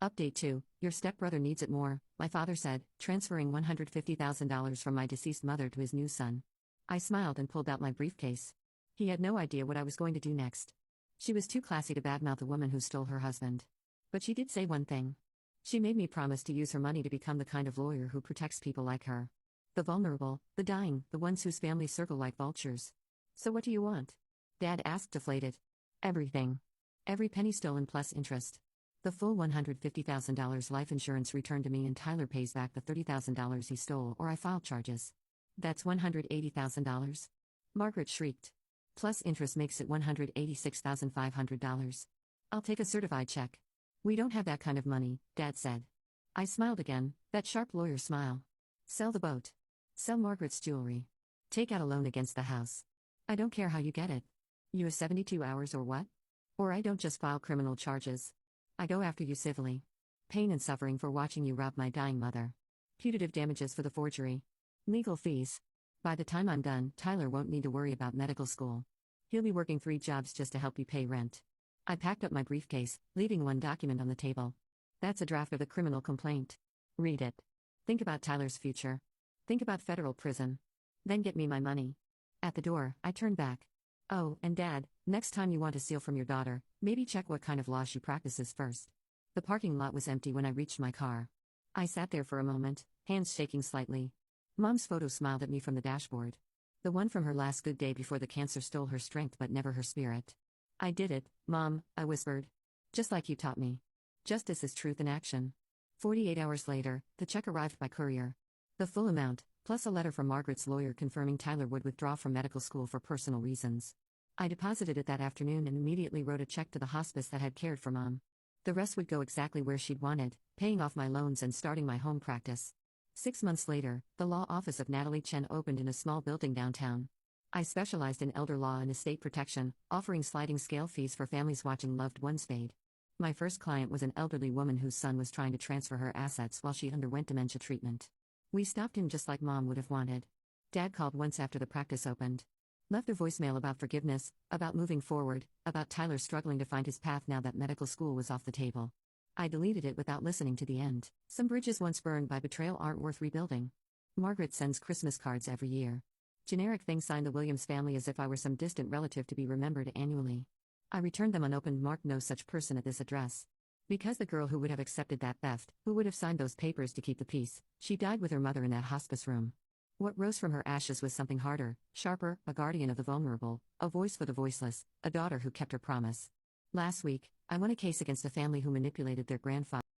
Update 2. Your stepbrother needs it more, my father said, transferring $150,000 from my deceased mother to his new son. I smiled and pulled out my briefcase. He had no idea what I was going to do next. She was too classy to badmouth a woman who stole her husband. But she did say one thing. She made me promise to use her money to become the kind of lawyer who protects people like her. The vulnerable, the dying, the ones whose families circle like vultures. So what do you want? Dad asked, deflated. Everything. Every penny stolen plus interest. The full $150,000 life insurance returned to me and Tyler pays back the $30,000 he stole or I file charges. That's $180,000. Margaret shrieked. Plus interest makes it $186,500. I'll take a certified check. We don't have that kind of money, Dad said. I smiled again, that sharp lawyer smile. Sell the boat. Sell Margaret's jewelry. Take out a loan against the house. I don't care how you get it. You have 72 hours or what? Or I don't just file criminal charges. I go after you civilly. Pain and suffering for watching you rob my dying mother. Punitive damages for the forgery. Legal fees. By the time I'm done, Tyler won't need to worry about medical school. He'll be working 3 jobs just to help you pay rent. I packed up my briefcase, leaving one document on the table. That's a draft of the criminal complaint. Read it. Think about Tyler's future. Think about federal prison. Then get me my money. At the door, I turned back. Oh, and Dad, next time you want to steal from your daughter, maybe check what kind of law she practices first. The parking lot was empty when I reached my car. I sat there for a moment, hands shaking slightly. Mom's photo smiled at me from the dashboard. The one from her last good day before the cancer stole her strength but never her spirit. I did it, Mom, I whispered. Just like you taught me. Justice is truth in action. 48 hours later, the check arrived by courier. The full amount, plus a letter from Margaret's lawyer confirming Tyler would withdraw from medical school for personal reasons. I deposited it that afternoon and immediately wrote a check to the hospice that had cared for Mom. The rest would go exactly where she'd wanted, paying off my loans and starting my home practice. 6 months later, the law office of Natalie Chen opened in a small building downtown. I specialized in elder law and estate protection, offering sliding scale fees for families watching loved ones fade. My first client was an elderly woman whose son was trying to transfer her assets while she underwent dementia treatment. We stopped him just like Mom would have wanted. Dad called once after the practice opened. Left a voicemail about forgiveness, about moving forward, about Tyler struggling to find his path now that medical school was off the table. I deleted it without listening to the end. Some bridges once burned by betrayal aren't worth rebuilding. Margaret sends Christmas cards every year. Generic things signed the Williams family as if I were some distant relative to be remembered annually. I returned them unopened, marked no such person at this address. Because the girl who would have accepted that theft, who would have signed those papers to keep the peace, she died with her mother in that hospice room. What rose from her ashes was something harder, sharper, a guardian of the vulnerable, a voice for the voiceless, a daughter who kept her promise. Last week, I won a case against a family who manipulated their grandfather.